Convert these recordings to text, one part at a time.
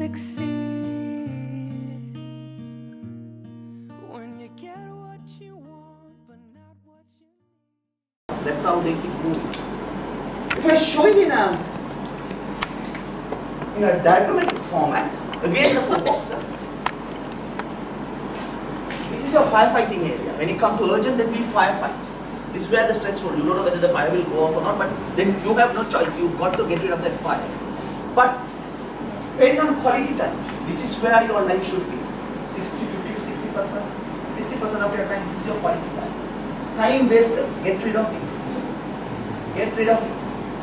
succeed when you get what you want but not what you need. That's how they keep moving. If I show it in a diagrammatic format, again the 4 boxes. This is your firefighting area. When you come to urgent, then we firefight. This is where the stress roll. You don't know whether the fire will go off or not, but then you have no choice. You've got to get rid of that fire. But spend on quality time. This is where your life should be. 50 to 60%. 60% of your time, this is your quality time. Time wasters, get rid of it. Get rid of it.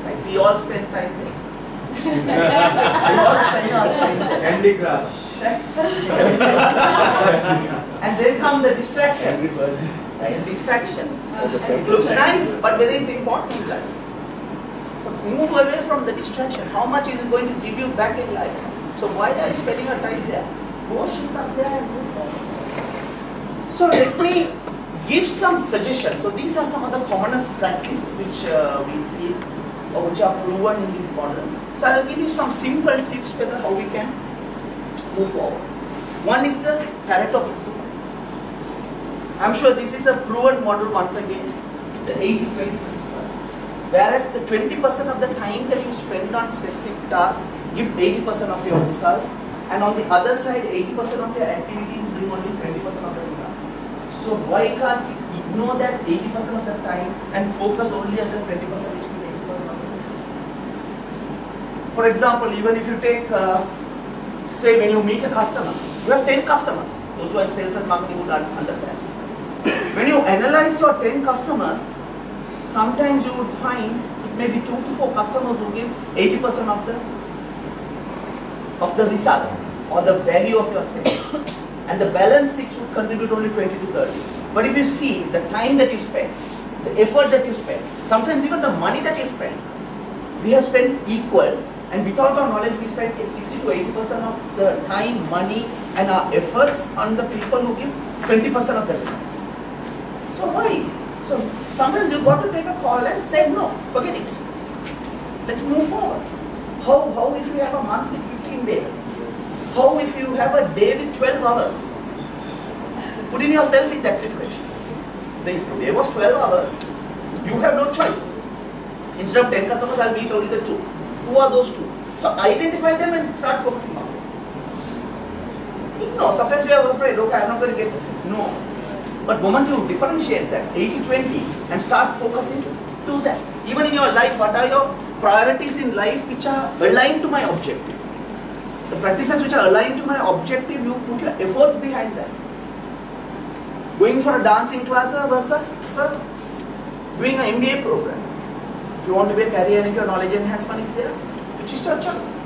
Right? We all spend time there. We all spend our time there. Candy Crush. And then come the distractions. Right? Distractions. It looks nice, but whether it's important in life. So move away from the distraction. How much is it going to give you back in life? So why are you spending your time there? Go shift up there and move forward. So let me give some suggestions. So these are some of the commonest practice which we feel or which are proven in this model. So I'll give you some simple tips whether how we can move forward. One is the Pareto principle. I'm sure this is a proven model once again, the 80-20 principle. Whereas the 20% of the time that you spend on specific tasks give 80% of your results, and on the other side 80% of your activities bring only 20% of the results. So why can't you ignore that 80% of the time and focus only on the 20% which give 80% of the results? For example, even if you take, say when you meet a customer, you have 10 customers. Those who are in sales and marketing would understand. When you analyze your 10 customers, sometimes you would find it may be 2 to 4 customers who give 80% of the results or the value of your sales, and the balance 6 would contribute only 20 to 30. But if you see the time that you spend, the effort that you spend, sometimes even the money that you spend, we have spent equal, and without our knowledge we spend 60 to 80% of the time, money and our efforts on the people who give 20% of the results. So why? So sometimes you've got to take a call and say no, forget it. Let's move forward. How if you have a month with 15 days? How if you have a day with 12 hours? Put in yourself in that situation. Say if today was 12 hours, you have no choice. Instead of 10 customers, I'll meet only the 2. Who are those 2? So identify them and start focusing on them. Ignore. Sometimes you are afraid, okay, I'm not going to get it. No. But the moment you differentiate that 80-20 and start focusing, do that. Even in your life, what are your priorities in life which are aligned to my objective? The practices which are aligned to my objective, you put your efforts behind that. Going for a dancing class versus doing an MBA program. If you want to be a career and if your knowledge enhancement is there, which is your choice.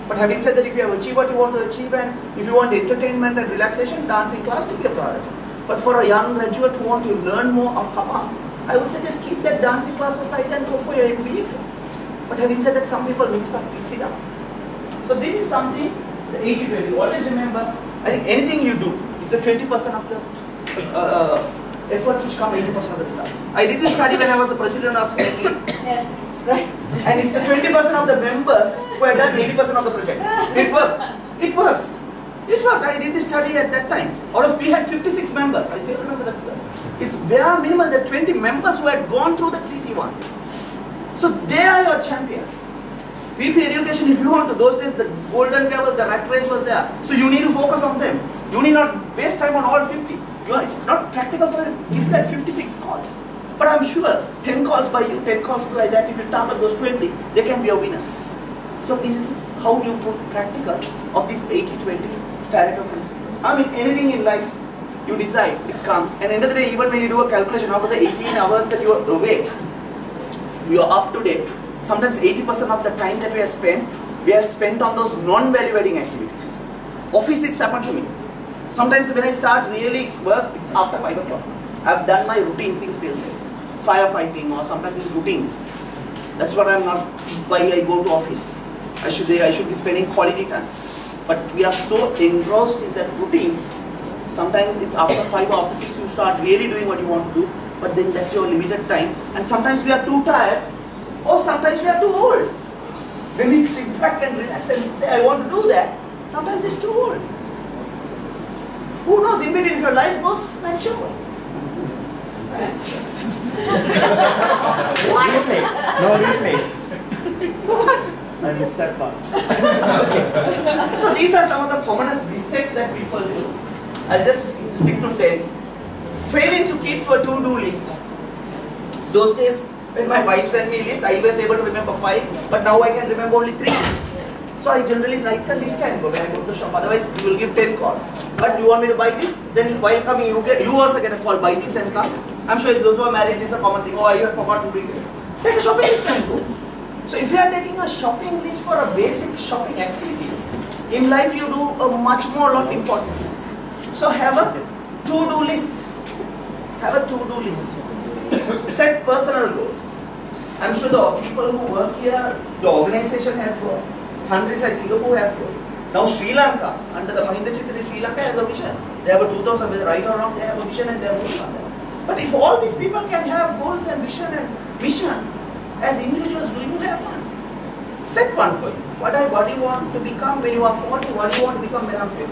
But having said that, if you have achieved what you want to achieve and if you want entertainment and relaxation, dancing class could be a priority. But for a young graduate who want to learn more or come up, I would say just keep that dancing class aside and go for your MBA class. But having said that, some people mix it up. So this is something, the 80-20. Always remember, I think anything you do, it's a 20% of the effort which come 80% of the results. I did this study when I was the president of State. Right? And it's the 20% of the members who have done 80% of the projects. It worked. It works. It worked. I did this study at that time. Out of we had 56 members. I still remember the figures. It's bare minimum. There are 20 members who had gone through that CC1. So they are your champions. VP education, if you want to, those days the golden level, the rat race was there. So you need to focus on them. You need not waste time on all 50. It's not practical for you to give that 56 calls. But I'm sure 10 calls by you, 10 calls by that, if you target those 20, they can be a winners. So this is how you put practical of these 80-20 Pareto principles. I mean, anything in life, you decide, it comes. And end of the day, even when you do a calculation, after the 18 hours that you are awake, you are up to date. Sometimes 80% of the time that we have spent on those non-value adding activities. Office, it's happened to me. Sometimes when I start really work, it's after 5 o'clock. I've done my routine things till then. Firefighting or sometimes it's routines. That's what I'm not, why I go to office. I should be spending quality time. But we are so engrossed in that routines, sometimes it's after 5 or after 6 you start really doing what you want to do, but then that's your limited time. And sometimes we are too tired, or sometimes we are too old. When we sit back and relax and say, I want to do that, Sometimes it's too old. Who knows, in between if your life goes mature. Right? What is it? No replay. What? I missed that part. Okay. So these are some of the commonest mistakes that people do. I'll just stick to 10. Failing to keep a to-do list. Those days, when my wife sent me a list, I was able to remember 5, but now I can remember only 3 things. So I generally write a list and go when I go to the shop. Otherwise, you will give 10 calls. But you want me to buy this? Then while coming, you also get a call, buy this and come. I'm sure it's those who are married, this is a common thing. Oh, I have forgot to bring this. Take a shopping list and go. So if you are taking a shopping list for a basic shopping activity, in life you do a much more lot important things. So have a to-do list. Have a to-do list. Set personal goals. I'm sure the people who work here, the organization has goals. Countries like Singapore have goals. Now Sri Lanka, under the Mahinda Chitri, Sri Lanka has a vision. They have a 2000, whether right or wrong, they have a vision and they are moving on that. But if all these people can have goals and vision and mission, as individuals, do you have one? Set one for you. What do you want to become when you are 40? What do you want to become when I'm 50?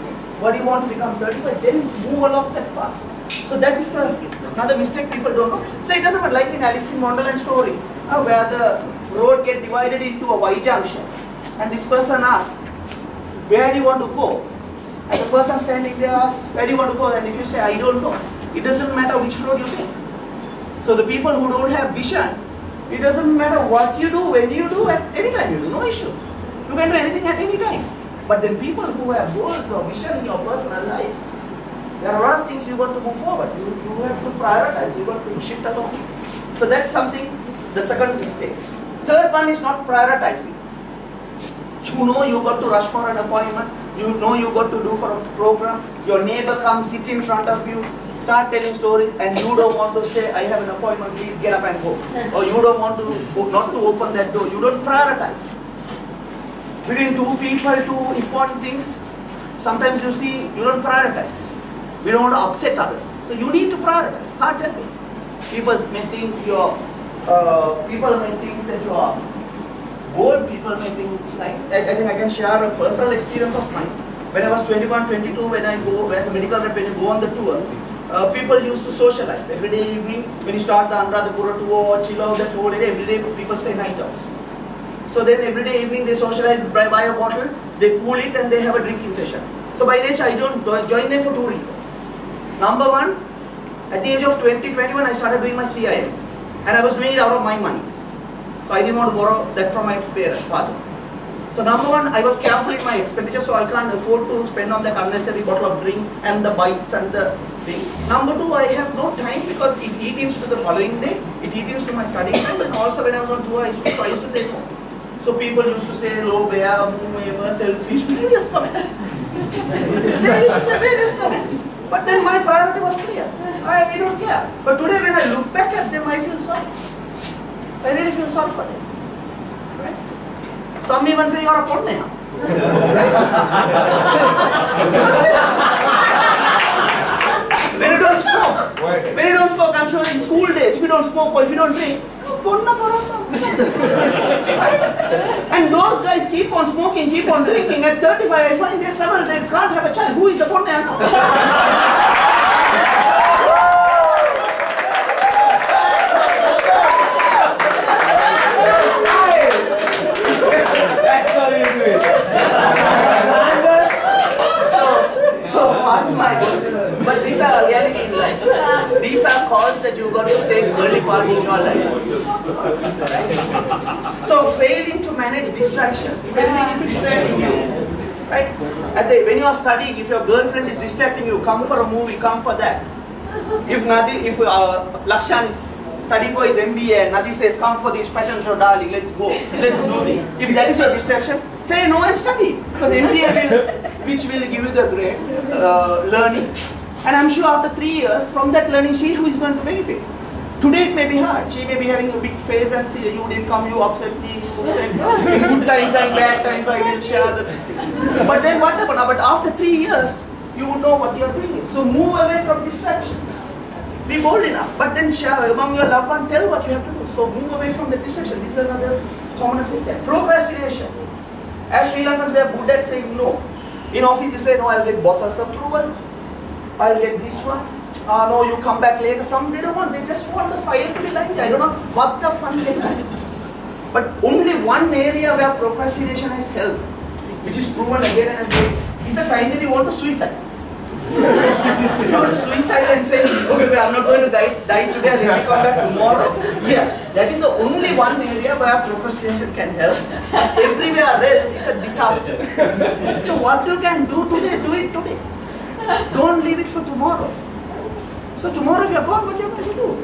What do you want to become 35? Then move along that path. So that is another mistake people don't know. So it doesn't matter, like in Alice in Wonderland story, where the road gets divided into a Y junction. And this person asks, where do you want to go? And the person standing there asks, where do you want to go? And if you say, I don't know, it doesn't matter which road you take. So the people who don't have vision, it doesn't matter what you do, when you do, at any time you do, no issue. You can do anything at any time. But then people who have goals or vision in your personal life, there are a lot of things you got to move forward. You have to prioritize, you got to shift along. So that's something, the second mistake. Third one is not prioritizing. You know you got to rush for an appointment, you know you got to do for a program, your neighbor comes, sit in front of you, start telling stories, and you don't want to say, I have an appointment, please get up and go. Or you don't want to, not to open that door, you don't prioritize. Between two people, two important things, sometimes you see, you don't prioritize. We don't want to upset others. So you need to prioritize, can't tell me. People may think that you are bold, people may think, like, I think I can share a personal experience of mine. When I was 21, 22, when I go as a medical rep, when you go on the tour, people used to socialize. Every day evening, when you start the Anuradhapura tour or chill out that whole area, every day people stay night outs. So then every day evening they socialize, buy a bottle, they cool it and they have a drinking session. So by nature I don't join them for 2 reasons. Number one, at the age of 20, 21 I started doing my CIM. And I was doing it out of my money. So I didn't want to borrow that from my father. So number one, I was careful in my expenditure, so I can't afford to spend on that unnecessary bottle of drink and the bites and the thing. Number two, I have no time because it eats into the following day, it eats into my studying time, and also when I was on tour, I used to say no. So people used to say low bear, moo, selfish, various comments. They used to say various comments. But then my priority was clear. I don't care. But today when I look back at them, I feel sorry. I really feel sorry for them. Right? Some even say you are a ponne. When you don't smoke, I'm sure in school days, if you don't smoke or if you don't drink, right? And those guys keep on smoking, keep on drinking. At 35, I find they struggle, they can't have a child. Who is the ponne? But these are reality in life. These are calls that you got to take early part in your life. So failing to manage distractions. If anything is distracting you, right? When you are studying, if your girlfriend is distracting you, come for a movie, come for that. If Lakshan is studying for his MBA and Nadi says, come for this fashion show, darling, let's go, let's do this. If that is your distraction, say no and study. Because MBA which will give you the great learning. And I'm sure after 3 years, from that learning, she who is going to benefit. Today it may be hard. She may be having a big face and say, you didn't come, you upset me, you upset me. In good times and bad times, I will share the... But then what happened? But after 3 years, you would know what you are doing. So move away from distraction. Be bold enough. But then share among your loved one, tell what you have to do. So move away from the distraction. This is another commonest mistake. Procrastination. As Sri Lankans, we are good at saying no. In office you say, no, I'll get boss's approval, I'll get this one. No, you come back later. Some they don't want, they just want the file to be lined. I don't know what the fun they have. But only one area where procrastination has helped, which is proven again and again, is the time that you want to suicide. If you want to suicide and say, okay, I'm not going to die today, let me come back tomorrow. Yes, that is the only one area where procrastination can help. Everywhere else is a disaster. So what you can do today, do it today. Don't leave it for tomorrow. So tomorrow if you're gone, what you're going to do?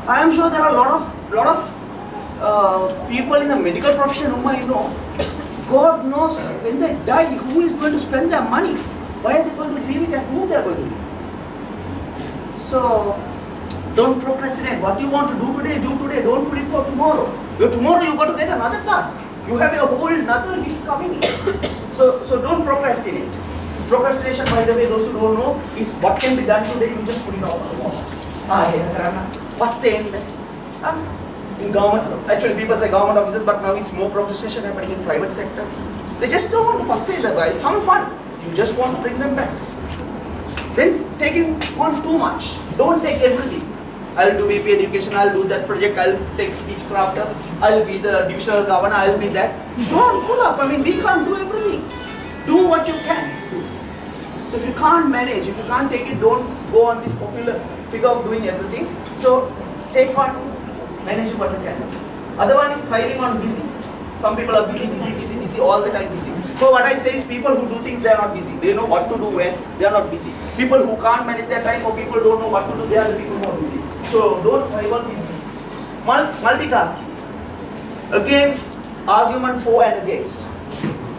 I am sure there are a lot of people in the medical profession whom I know. God knows when they die, who is going to spend their money? Why are they going to leave it and whom they are going to leave? So don't procrastinate. What you want to do today, do today. Don't put it for tomorrow. Because tomorrow you've got to get another task. You have a whole another list coming in. So don't procrastinate. Procrastination, by the way, those who don't know, is what can be done today, you just put it off on the wall. What's saying that? In government, actually people say government offices, but now it's more procrastination happening in private sector. They just don't want to pass that by some fun. You just want to bring them back. Then taking on too much. Don't take everything. I'll do BP education, I'll do that project, I'll take speech crafters, I'll be the divisional governor, I'll be that. Don't full up. I mean, we can't do everything. Do what you can. So if you can't manage, if you can't take it, don't go on this popular figure of doing everything. So take on managing what you can. Other one is thriving on busy. Some people are busy, all the time busy. So what I say is people who do things, they are not busy. They know what to do when, they are not busy. People who can't manage their time or people don't know what to do, they are the people who are busy. So don't thrive on this busy. Multitasking. Again, argument for and against.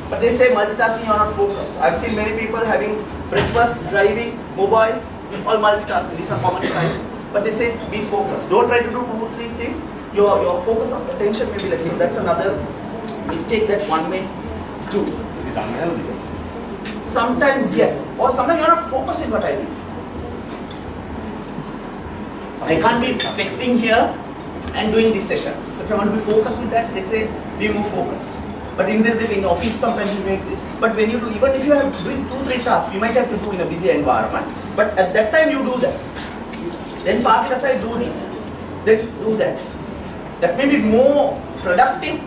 But they say multitasking, you are not focused. I've seen many people having breakfast, driving, mobile, all multitasking. These are common signs. But they say be focused. Don't try to do 2 or 3 things. Your focus of attention may be less. So that's another mistake that one may do. Is it unhealthy? Sometimes yes. Or sometimes you are not focused in what I do. I can't be texting here and doing this session. So if you want to be focused with that, they say be more focused. But in the office sometimes you make this. But when you do, even if you have doing 2 or 3 tasks, you might have to do in a busy environment. But at that time you do that. Then park it aside, do this. Then do that. That may be more productive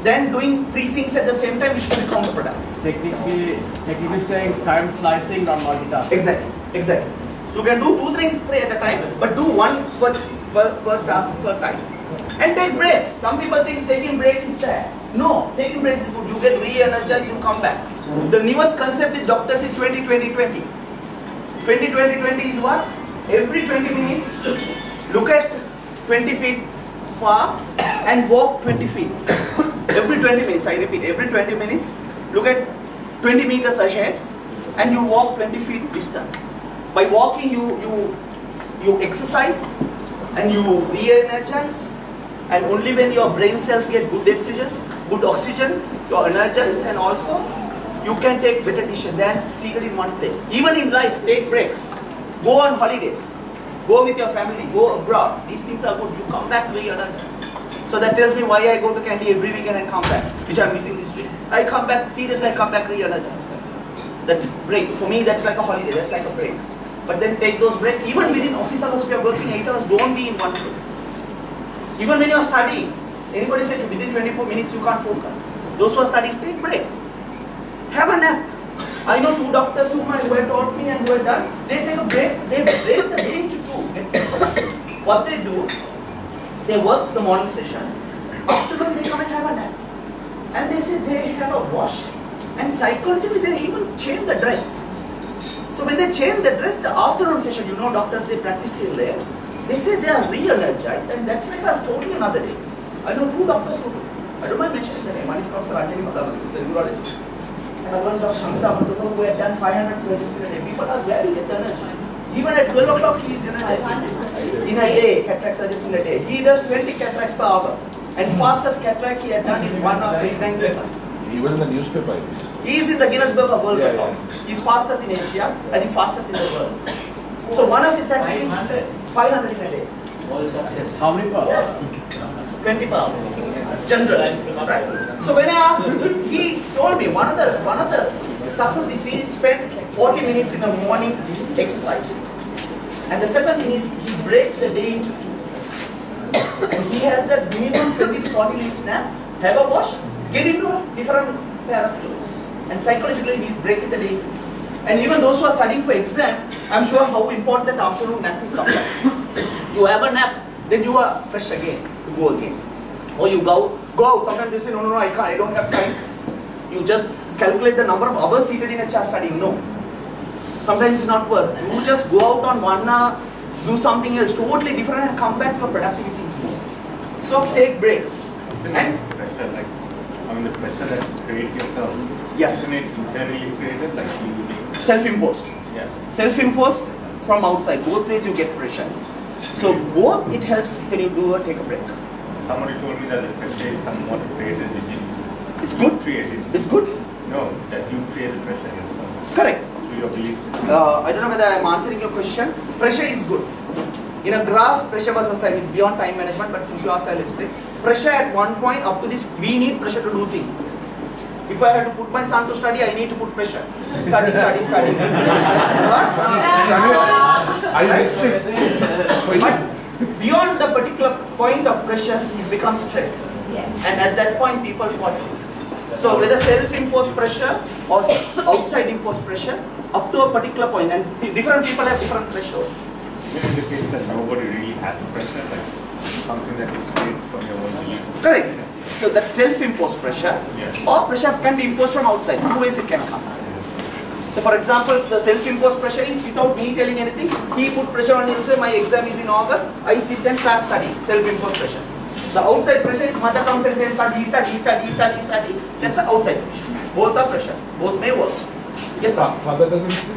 than doing 3 things at the same time, which could be counterproductive. Technically saying time slicing, not multitasking. Exactly. So you can do 2 things at a time, but do 1 per task per time. And take breaks. Some people think taking break is bad. No, taking breaks is good. You get re-energized, you come back. The newest concept with doctors is 20-20-20. 20-20-20 is what? Every 20 minutes, look at 20 feet far and walk 20 feet. Every 20 minutes, I repeat, every 20 minutes, look at 20 meters ahead and you walk 20 feet distance. By walking, you exercise and you re-energize, and only when your brain cells get good oxygen, you're energized, and also you can take better decisions than seated in one place. Even in life, take breaks. Go on holidays. Go with your family. Go abroad. These things are good. You come back re-energized. So that tells me why I go to Kandy every weekend and come back, which I'm missing this week. I come back, seriously, I come back re-energized. That break, for me, that's like a holiday. That's like a break. But then take those breaks. Even within office hours, if you're working 8 hours, don't be in one place. Even when you're studying, anybody said within 24 minutes you can't focus. Those who are studying, take breaks. Have a nap. I know 2 doctors who have taught me and who have done, they take a break, they break the day into 2. What they do, they work the morning session, afternoon they come and have a nap. And they say they have a wash, and psychologically they even change the dress. So when they change the dress, the afternoon session, you know doctors, they practice till there. They say they are re-energized, and that's like a totally another day. I know 2 doctors who do. I don't mind mentioning the name. One is Professor Anjali Madhavali, who is a neurologist. And other is Dr. Shamita Amartaka, who had done 500 surgeries in a day. People ask, where do you get the energy? Even at 12 o'clock, he is energized. In a day, cataract surgeries in a day. He does 20 cataracts per hour. And fastest cataract he had done in 1 hour 29 seconds. He was in the newspaper, I think. He is in the Guinness Book of World Record. He's fastest in Asia, and the fastest in the world. So one of his tactics is 500 in a day. All success. How many per hour? Yes. 20 per hour. General. Right? So when I asked, he told me one of the success is he spent 40 minutes in the morning exercising. And the second thing is he breaks the day into two. And he has that minimum 20 to 40 minutes nap, have a wash, get into a different pair of clothes. And psychologically he is breaking the day into two. And even those who are studying for exam, I'm sure how important that afternoon nap is sometimes. You have a nap, then you are fresh again to go again. Or you go out. Sometimes they say, no, I can't, I don't have time. You just calculate the number of hours seated in a chair studying. No. Sometimes it's not worth. You just go out on 1 hour, do something else totally different and come back to productivity is more. So take breaks. And pressure, like, the pressure that you create yourself. Yes. Isn't it internally created, like you? Self-imposed. Yeah. Self-imposed from outside. Both ways you get pressure. So both it helps when you do take a break. Somebody told me that the pressure is somewhat created within. It's good. Created. It's good. No, that you create the pressure yourself. Correct. Through your beliefs. I don't know whether I'm answering your question. Pressure is good. In a graph, pressure versus time is beyond time management, but since you asked, I'll explain. Pressure at one point up to this, we need pressure to do things. If I have to put my son to study, I need to put pressure. Study. But beyond the particular point of pressure, it becomes stress. And at that point, people fall sick. So whether self-imposed pressure or outside imposed pressure, up to a particular point, and different people have different thresholds. Even in the case that nobody really has pressure, like something that is created from your own belief. Correct. So that self-imposed pressure or pressure can be imposed from outside. Two ways it can come. So for example, the self-imposed pressure is without me telling anything. He put pressure on him, say my exam is in August, I sit and start studying. Self-imposed pressure. The outside pressure is mother comes and says study. That's the outside pressure. Both are pressure. Both may work. Yes, sir. Father doesn't say.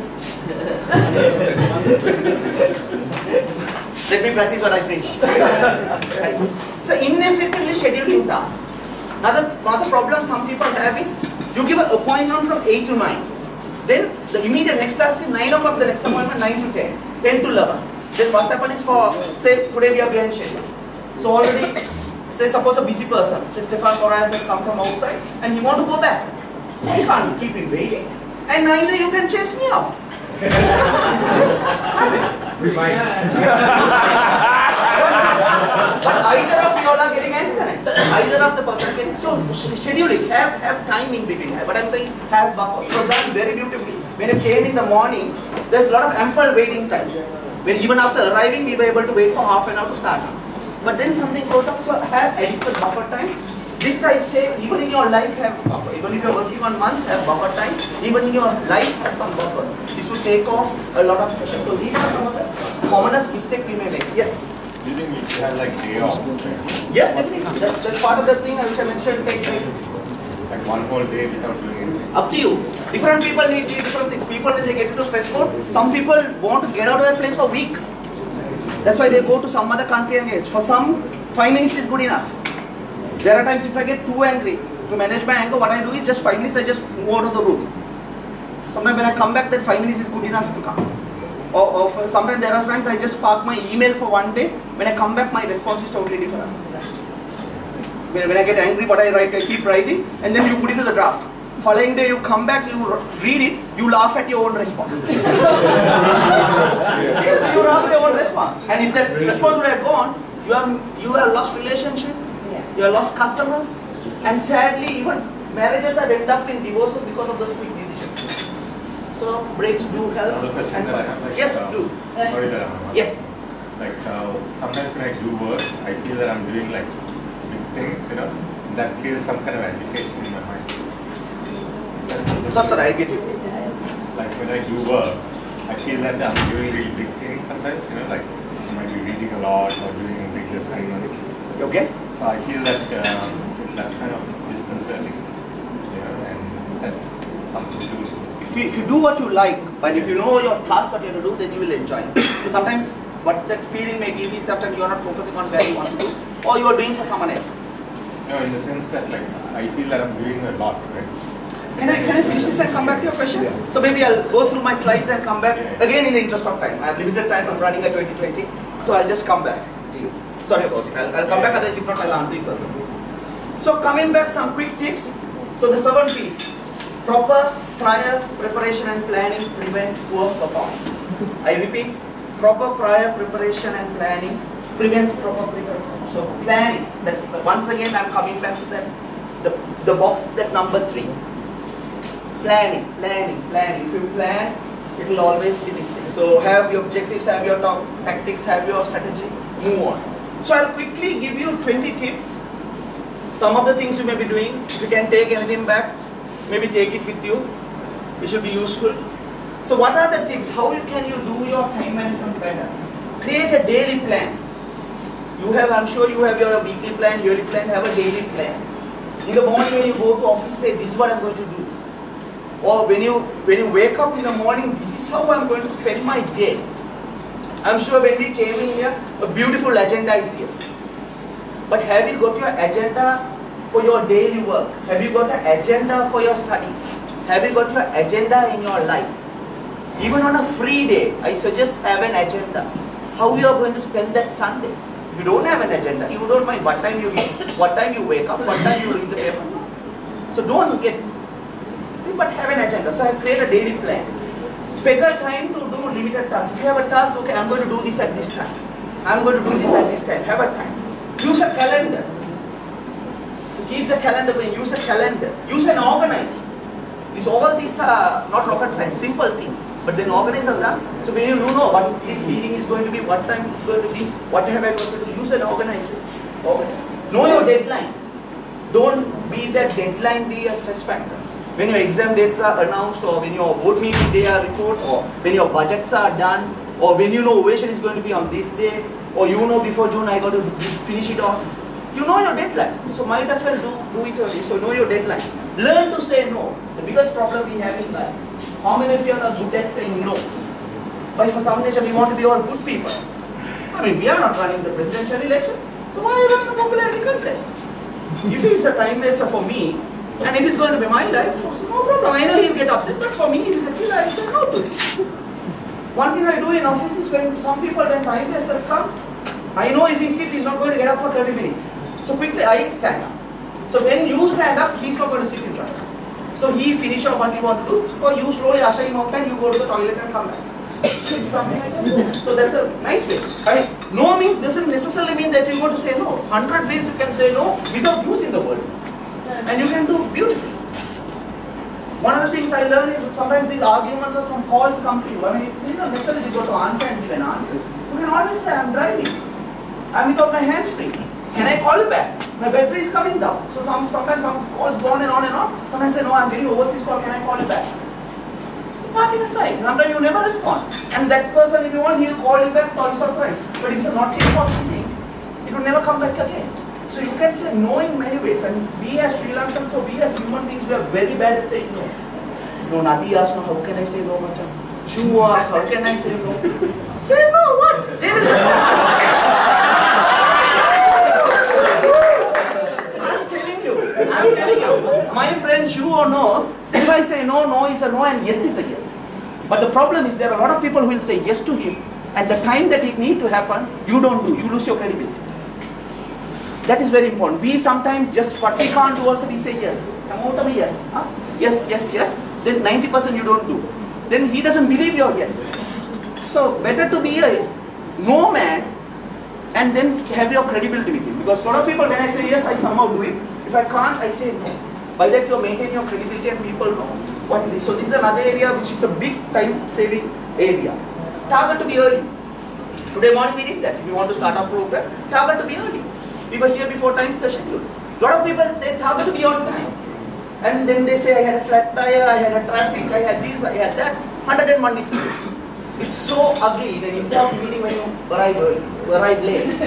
Let me practice what I preach. Right. So ineffectively scheduling tasks. Another problem some people have is you give an appointment from 8 to 9. Then the immediate next task is 9 o'clock, the next appointment 9 to 10, 10 to 11. Then what happens is for, say today we are behind schedule. So already, say suppose a busy person, say Stefan Moraes has come from outside and he want to go back. You can't keep him waiting. And neither you can chase me out. We might. But either of you all are getting antagonized. Either of the person getting, so scheduling, have time in between. What I'm saying is have buffer. For example, very beautifully, when you came in the morning, there's a lot of ample waiting time. When even after arriving, we were able to wait for half an hour to start. But then something goes up, so have adequate buffer time. This I say, even in your life have buffer. Even if you're working on months, have buffer time. Even in your life, have some buffer. This will take off a lot of pressure. So these are some of the commonest mistakes we may make. Yes? Do you think you should have like day off? Yes, definitely. That's part of the thing which I mentioned, take breaks. Like one whole day without doing anything? Up to you. Different people need different things. People, when they get into stress mode, some people want to get out of that place for a week. That's why they go to some other country and get. For some, 5 minutes is good enough. There are times if I get too angry, to manage my anger, what I do is just 5 minutes, I just move out of the room. Sometimes when I come back, that 5 minutes is good enough to come. Or sometimes there are times I just park my email for one day. When I come back, my response is totally different. When I get angry, what I write, I keep writing, and then you put it to the draft. Following day, you come back, you read it, you laugh at your own response. You laugh at your own response. And if that response would have gone, you have lost relationship, you have lost customers, and sadly, even marriages have ended up in divorces because of those quick decisions. So breaks do help. Another question that I have, like, yes, do. Sorry that I'm asking. Yeah. Like sometimes when I do work, I feel that I'm doing like big things, that creates some kind of agitation in my mind. Sorry, I get you. Like when I do work, I feel that I'm doing really big things sometimes, like I might be reading a lot or doing big assignments. Okay. So I feel that that's kind of disconcerting, and instead something to do. If you do what you like, but if you know your task, what you have to do, then you will enjoy it. So sometimes what that feeling may give is that you are not focusing on where you want to do, or you are doing for someone else. No, in the sense that like I feel that I'm doing a lot, right? Can I finish this and come back to your question? So maybe I'll go through my slides and come back again in the interest of time. I have limited time. I'm running at 2020, so I'll just come back to you. Sorry about it. I'll come back. Otherwise, if not, I'll answer you personally. So coming back, some quick tips. So the 7 P's: proper, prior preparation and planning prevent poor performance. I repeat, proper prior preparation and planning prevents proper preparation. So planning, that once again I'm coming back to that, the box that number 3. Planning. If you plan, it will always be this thing. So have your objectives, have your tactics, have your strategy, move on. So I'll quickly give you 20 tips. Some of the things you may be doing, if you can take anything back, maybe take it with you, which should be useful. So what are the tips? How can you do your time management better? Create a daily plan. I'm sure you have your weekly plan, yearly plan, have a daily plan. In the morning when you go to office, say this is what I'm going to do. Or when you wake up in the morning, this is how I'm going to spend my day. I'm sure when we came in here, a beautiful agenda is here. But have you got your agenda for your daily work? Have you got an agenda for your studies? Have you got your agenda in your life? Even on a free day, I suggest have an agenda. How you are going to spend that Sunday? If you don't have an agenda, you don't mind what time you eat, what time you wake up, what time you read the paper. So don't get, but have an agenda. So I have created a daily plan. Pick a time to do limited tasks. If you have a task, okay, I'm going to do this at this time. I'm going to do this at this time. Have a time. Use a calendar. So keep the calendar going. Use a calendar. Use an organizer. All these are not rocket science, simple things. But then organizers are. So when you know what this meeting is going to be, what time it's going to be, what have I got to do, use an organizer. Know your deadline. Don't be that deadline be a stress factor. When your exam dates are announced, or when your board meeting day are report, or when your budgets are done, or when you know ovation is going to be on this day, or you know before June I got to finish it off. You know your deadline, so might as well do it early. So know your deadline. Learn to say no. The biggest problem we have in life. How many of you are good at saying no? But for some nature we want to be all good people. I mean, we are not running the presidential election, so why are you running a popularity contest? If it's a time waster for me, and if it's going to be my life, no problem. I know he'll get upset, but for me, it is a killer. I say no to this. One thing I do in office is when some people, when time wasters come, I know if he sits, he's not going to get up for 30 minutes. So quickly, I stand up. So when you stand up, he's not going to sit in front. So he finish off what he want to do, or you slowly usher him out and you go to the toilet and come back. It's something I can do. So that's a nice way. I mean, no means doesn't necessarily mean that you go to say no. 100 ways you can say no without using the word. And you can do beautifully. One of the things I learned is sometimes these arguments or some calls come to you. I mean, you don't necessarily go to answer and give an answer. You can always say, I'm driving. I'm without my hands free. Can I call you back? My battery is coming down. So sometimes some calls go on and on and on. Sometimes I say, no, I'm getting overseas call. Can I call you back? So park it aside. Sometimes you never respond. And that person, if you want, he'll call you back for a surprise. But if it's a not important thing, it will never come back again. So you can say no in many ways, and we as Sri Lankans or we as human beings, we are very bad at saying no. No, Nadi asked, no, how can I say no, Machan? Shu asked, how can I say no? Say no, what? They will I'm telling you, my friend Shu knows, if I say no, no is a no and yes is a yes. But the problem is there are a lot of people who will say yes to him, at the time that it need to happen, you don't do, you lose your credibility. That is very important. We sometimes just what we can't do also we say yes. Yes. Huh? Yes, yes, yes. Then 90% you don't do. Then he doesn't believe your yes. So better to be a no man and then have your credibility with him. Because a lot of people when I say yes, I somehow do it. If I can't, I say no. By that you maintain your credibility and people know what it is. So this is another area which is a big time saving area. Target to be early. Today morning we did that. If you want to start a program, target to be early. We were here before time the schedule. A lot of people, they target to be on time. And then they say, I had a flat tire, I had a traffic, I had this, I had that. 101 excuse. It's so ugly in an important meeting when you arrive early, arrive late.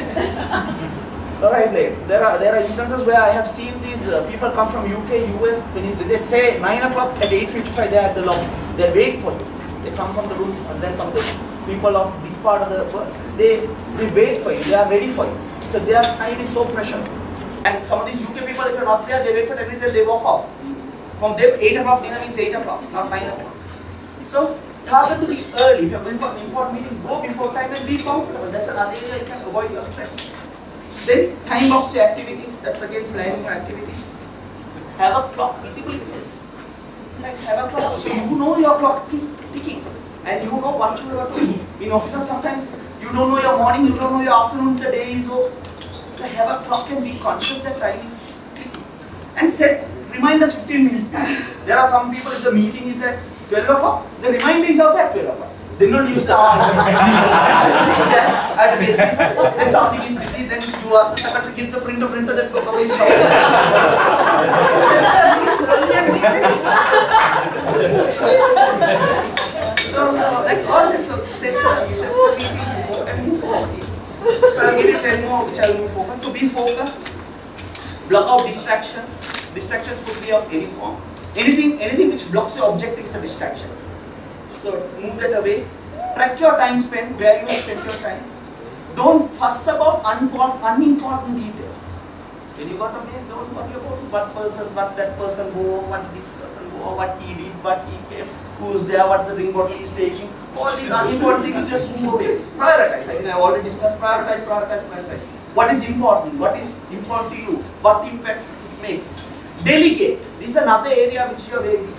Arrive late. There are instances where I have seen these people come from UK, US, when they say 9 o'clock at 8:55 they are at the lobby. They wait for you. They come from the rooms and then some of the people of this part of the world, they wait for you, they are ready for you. So their time is so precious. And some of these UK people, if you're not there, they wait for 10 minutes and they walk off. From them, 8 o'clock dinner means 8 o'clock, not 9 o'clock. So, target to be early. If you're going for an important meeting, go before time and be comfortable. That's another area you can avoid your stress. Then, time box your activities. That's again planning your activities. Have a clock visibly placed. Right, have a clock. So you know your clock is ticking, and you know what you have to do. In offices, sometimes you don't know your morning, you don't know your afternoon, the day is over. So have a clock and be conscious that time is ticking. And set reminders 15 minutes back. There are some people, if the meeting is at 12 o'clock, the reminder is also at 12 o'clock. They don't use the I had to get this, then something is busy, then you ask the secretary to give the printer that Papa is showing. So like all that, so set the meeting before and move forward. So I'll give you 10 more which I'll move focus. So be focused, block out distractions. Distractions could be of any form. Anything which blocks your objective is a distraction. So move that away. Track your time spent, where you have spent your time. Don't fuss about unimportant details. When you got a mail, don't worry about what that person wore, what this person wore, what he did, what he came, who's there, what's the drink bottle he's taking. All these unimportant things just move away. Prioritize. I think I already discussed prioritize. What is important? What is important to you? What impacts it makes? Delegate. This is another area which you are very weak.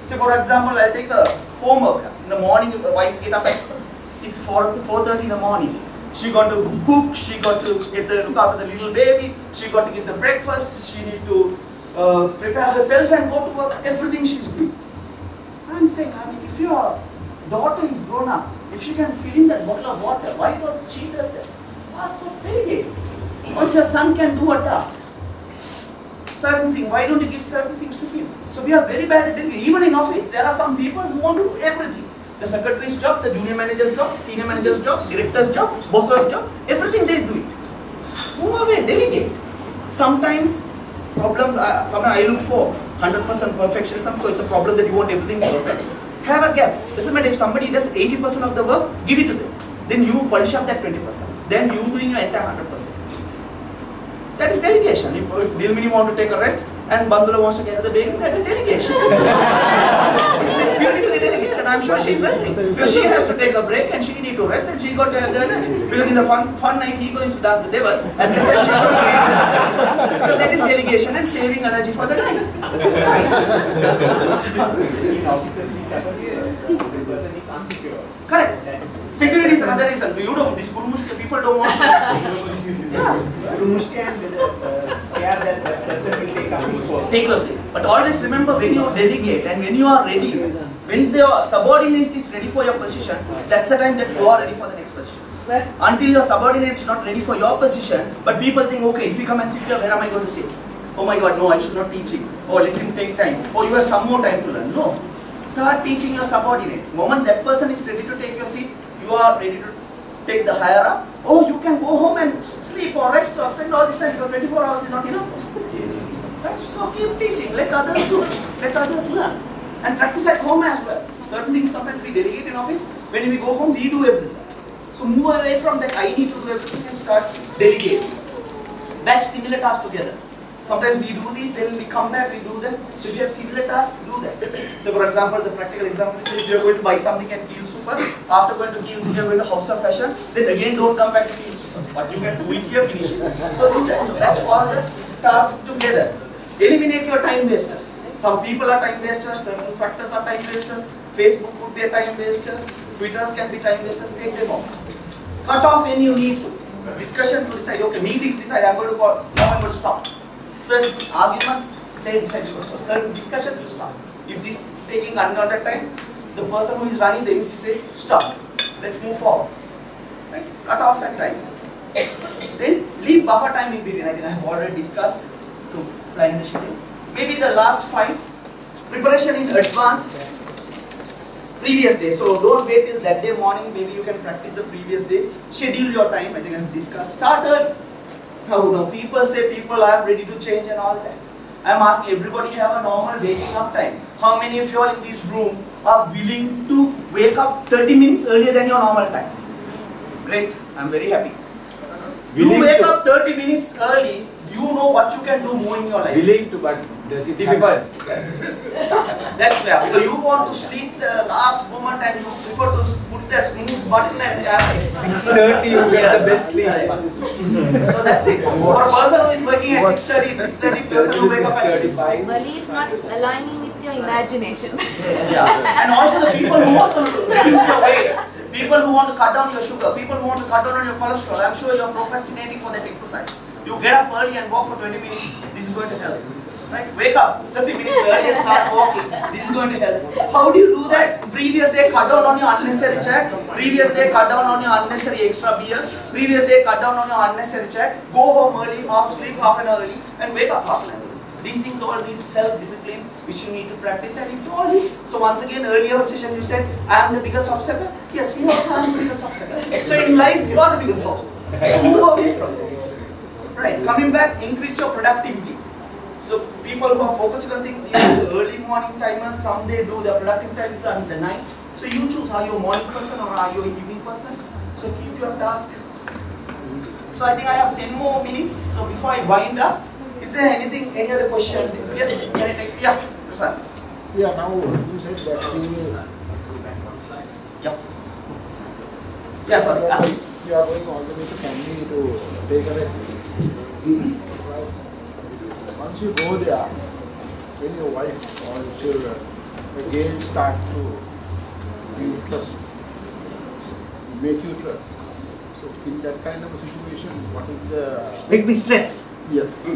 Say for example, I'll take a home affair. In the morning, the wife get up at 4:30 in the morning. She got to cook, she got to look after the little baby, she got to give the breakfast, she need to prepare herself and go to work, everything she's doing. I'm saying, if your daughter is grown up, if she can fill in that bottle of water, why don't she does that? Ask her, delegate. Or if your son can do a task, certain thing, why don't you give certain things to him? So we are very bad at delegating. Even in office, there are some people who want to do everything. The secretary's job, the junior manager's job, senior manager's job, director's job, boss's job, everything they do it. Move away, delegate. Sometimes sometimes I look for 100% perfectionism, so it's a problem that you want everything perfect. Have a gap. Doesn't matter if somebody does 80% of the work, give it to them. Then you polish up that 20%. Then you doing your entire 100%. That is delegation. If Dilmini want to take a rest and Bandula wants to get the baby, that is delegation. it's beautifully delegated. I'm sure she's resting. Because she has to take a break and she needs to rest and she got to have the energy. Because in the fun night he goes to dance the devil and then she got to leave. So that is delegation and saving energy for the night. Correct. Security is another reason. You know, these Gurumushke people don't want to. Gurumushke and scare that the person will take up his post. Take your seat. But always remember, when you delegate and when you are ready, when the subordinate is ready for your position, that's the time that you are ready for the next position. Until your subordinate is not ready for your position, but people think, okay, if you come and sit here, where am I going to sit? Oh my God, no, I should not teach him. Oh, let him take time. Oh, you have some more time to learn. No. Start teaching your subordinate. The moment that person is ready to take your seat, you are ready to take the higher up. Oh, you can go home and sleep or rest or spend all this time because 24 hours is not enough. Right? So keep teaching. Let others do it. Let others learn. And practice at home as well. Certain things sometimes we delegate in office. When we go home, we do everything. So move away from that I need to do everything and start delegating. Batch similar tasks together. Sometimes we do this, then we come back, we do that. So if you have similar tasks, do that. So for example, the practical example is if you are going to buy something at Kiel Super, after going to Kiel, if you are going to House of Fashion, then again don't come back to Kiel Super. But you can do it here, finish it. So do that. So batch all the tasks together. Eliminate your time wasters. Some people are time wasters, certain factors are time wasters. Facebook could be a time waster. Twitters can be time wasters. Take them off. Cut off when you need to. Discussion to decide, okay, meetings decide, I'm going to call, now I'm going to stop. Certain arguments, say decide, so certain discussion you stop. If this taking another time, the person who is running the MC say, stop, let's move forward. Right? Cut off that time. Then leave buffer time in between. I think I have already discussed to plan the schedule. Maybe the last 5, preparation in advance. Previous day, so don't wait till that day morning, maybe you can practice the previous day. Schedule your time, I think I have discussed. Start early. Now, people say I am ready to change and all that. I am asking everybody have a normal waking up time. How many of you all in this room are willing to wake up 30 minutes earlier than your normal time? Great, I am very happy. You wake up 30 minutes early, you know what you can do more in your life. Willing to, but does it difficult? That's fair. Because you want to sleep the last moment and you prefer to put that snooze button and 6:30 you get the best sleep. So that's it. For a person who is working at 6:30, person who wake up at 6. Bali is not aligning with your imagination. Yeah. And also the people who want to reduce your weight, people who want to cut down your sugar, people who want to cut down on your cholesterol, I'm sure you're procrastinating for that exercise. You get up early and walk for 20 minutes, this is going to help. Right? Wake up 30 minutes early and start walking. This is going to help. How do you do that? Previous day cut down on your unnecessary chat. Previous day cut down on your unnecessary extra beer. Previous day cut down on your unnecessary chat. Go home early, sleep half an hour early and wake up half an hour. These things all need self-discipline which you need to practice, and it's all you. So once again, earlier session you said, I am the biggest obstacle. Yes, you also are the biggest obstacle. So in life, you are the biggest obstacle. So move away from there. Right, coming back, increase your productivity. So people who are focusing on things, they do early morning timers, some they do their productive times are in the night. So you choose, are you a morning person or are you an evening person? So keep your task. So I think I have 10 more minutes. So before I wind up, is there anything, any other question? Yes, can I take, yeah, Prasad. Yeah, now you said that Yeah. Yeah, sorry, ask me. you are going all the way to Kandy to take a rest. Right? Once you go there, when your wife or your children again start to give you trust, make you trust. So in that kind of a situation, what is the... Make me stress. Yes.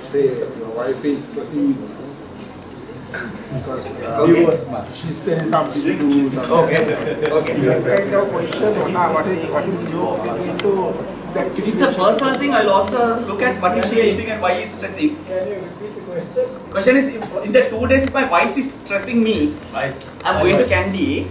Say your wife is trusting you because she's telling something to do. Something. Okay. That kind of question, what is your opinion to that? If it's a personal thing, I'll also look at what is she missing and why is stressing. Can you repeat the question? Question is, in the 2 days if my wife is stressing me, I'm going to Kandy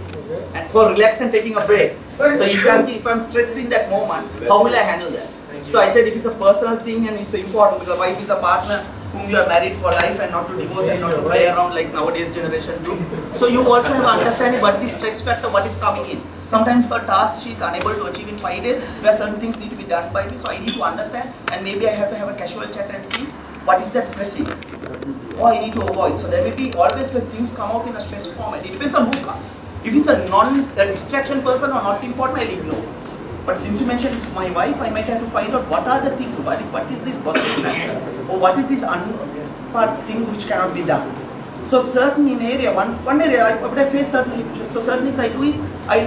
and for relax and taking a break. So he's asking if I'm stressed in that moment, how will I handle that? So I said if it's a personal thing and it's important because wife is a partner whom you are married for life and not to divorce and not to play around like nowadays generation do. So you also have understanding what the stress factor, what is coming in. Sometimes her task she is unable to achieve in 5 days where certain things need to be done by me. So I need to understand and maybe I have to have a casual chat and see what is that pressing or I need to avoid. So there will be always when things come out in a stress format. It depends on who comes. If it's a distraction person or not important, I'll ignore. But since you mentioned it's my wife, I might have to find out what are the things, what is this bothering factor, or what is this part things which cannot be done. So certain in area, one area, when I face certain issues, so certain things I do is,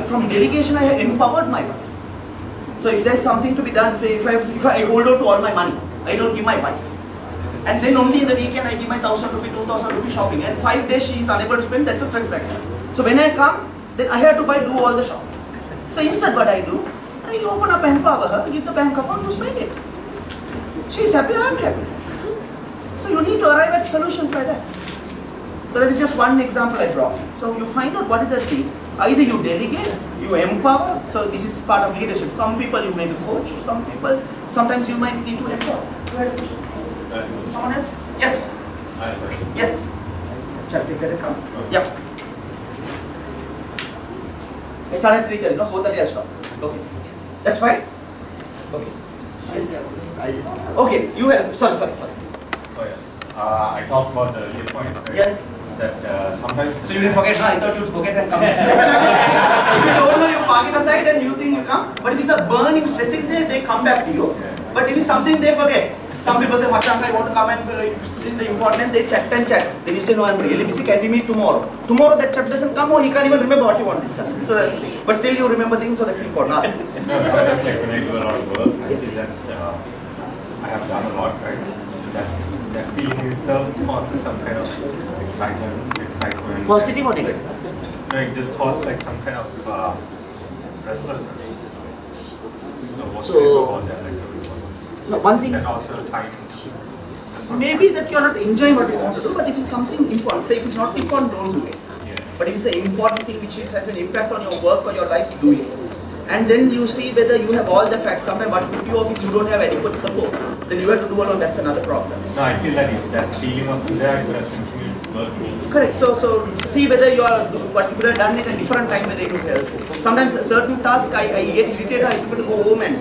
from delegation I have empowered my wife. So if there's something to be done, say if I hold on to all my money, I don't give my wife. And then only in the weekend I give my 1,000 rupee, 2,000 rupee shopping, and 5 days she is unable to spend, that's a stress factor. So when I come, then I have to do all the shopping. So instead what I do, I open up and empower her, give the bank account to spend it. She's happy, I'm happy. So you need to arrive at solutions like that. So that is just one example I brought. So you find out what is the thing. Either you delegate, you empower. So this is part of leadership. Some people you may be coach, some people, sometimes you might need to empower. Someone else? Yes? Yes? Shall I take that and come? Yep. I start at 3:30, no 4:30 I'll stop. Okay. That's fine? Okay. Yes. Okay, you had, sorry. Oh yeah. I talked about the earlier point, right? Yes. That sometimes... So you didn't forget, no? I thought you'd forget and come. If you don't know, you park it aside and you think you come. But if it's a burning, stressing day, they come back to you. But if it's something they forget. Some people say, Machanka, I want to come and in the important, they chat and chat. Then you say, no, I'm really busy, can we meet tomorrow? Tomorrow that chat doesn't come or he can't even remember what you want this time. So that's the thing. But still you remember things, so that's important. Ask me. No, sometimes like when I do a lot of work, I see that I have done a lot, right? That feeling itself causes some kind of excitement. Positive or negative? No, it just causes like some kind of restlessness. So what's about that? Like, no, one thing. And also time. Maybe that you are not enjoying what you want to do, but if it's something important, say if it's not important, don't do it. Yeah. But if it's an important thing which has an impact on your work or your life, do it. And then you see whether you have all the facts. Sometimes what put you off if you don't have adequate support, then you have to do alone, that's another problem. No, I feel that if that feeling was there, I could have continued working. Correct. So see whether you are, what if you have done it at a different time whether it would help. Sometimes a certain task I get irritated, I prefer to go home and...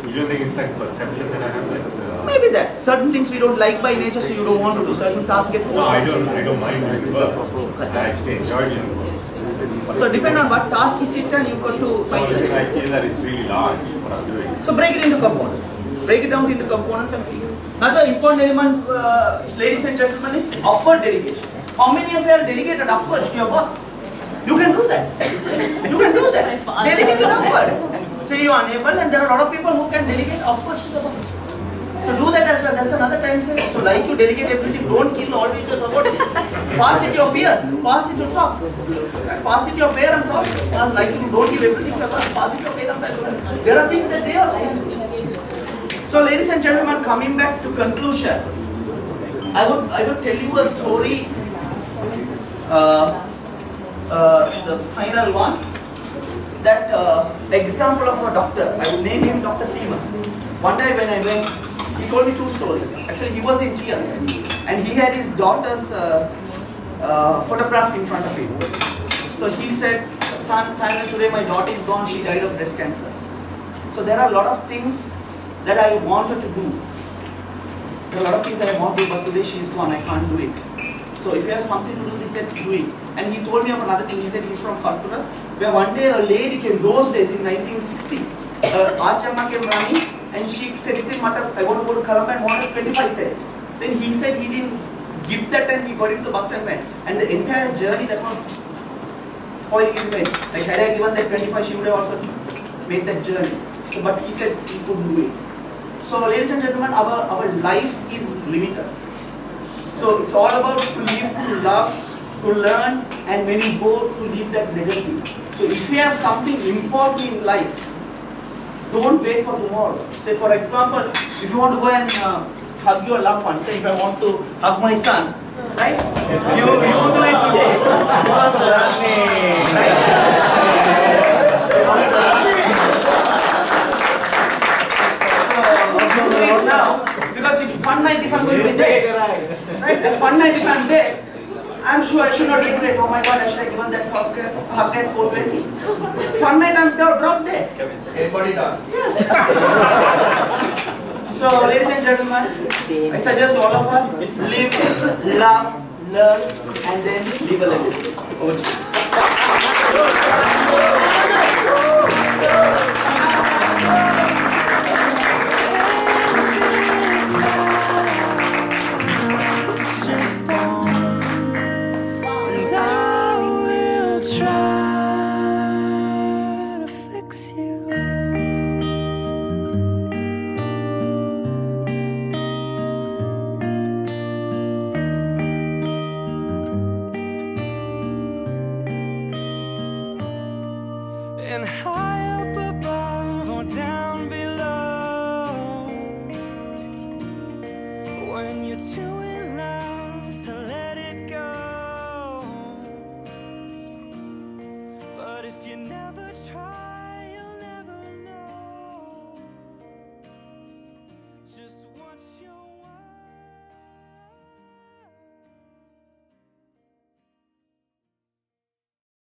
You don't think it's like perception that I have? Like, maybe that. Certain things we don't like by nature, so you don't want to do. Certain tasks get no, I don't mind doing work. I actually enjoy doing work. So depend on what task is it and you've got to find it. I feel that it's really large what I'm doing. So break it into components. Break it down into components and another important element, ladies and gentlemen, is upward delegation. How many of you have delegated upwards to your boss? You can do that. You can do that. Delegate it upwards. Say you are unable, and there are a lot of people who can delegate upwards to the boss. So do that as well. That's another time saving. So like you delegate everything, don't kill always your subordinate. Pass it to your peers. Pass it to top. Pass it to your parents also. Like you don't give everything to your son. Pass it to your parents as well. There are things that they also can do. So ladies and gentlemen, coming back to conclusion, I would tell you a story. The final one. That example of a doctor. I would name him Dr. Seaman. One day when I went, he told me two stories. Actually, he was in tears, and he had his daughter's photograph in front of him. So he said, "Son, today my daughter is gone. She died of breast cancer." So there are a lot of things that I wanted to do. There are a lot of things that I want to do, but today she is gone. I can't do it. So if you have something to do, he said, do it. And he told me of another thing. He said he's from Calcutta, where one day a lady came, those days in 1960s, Achamma came running, and she said, I want to go to Colombo and wanted 25 cents. Then he said he didn't give that, and he got into the bus and went. And the entire journey, that was spoiling his brain. Like had I given that 25, she would have also made that journey. So, but he said he couldn't do it. So ladies and gentlemen, our life is limited. So it's all about to live, to love, to learn, and when you go to leave that legacy. So if you have something important in life, don't wait for tomorrow. Say for example, if you want to go and hug your loved one, say if I want to hug my son, right? You do it today. Because now, because if fun night, if I'm going to be there, right? And fun night, if I'm there, I'm sure I should not regret. Oh my God, I should have given that hug at 4:20. Fun night, I'm drop dead. Everybody does. Yes. So, ladies and gentlemen, I suggest all of us live, love, learn, and then live a legacy. Over to you. And I will try to fix you. And how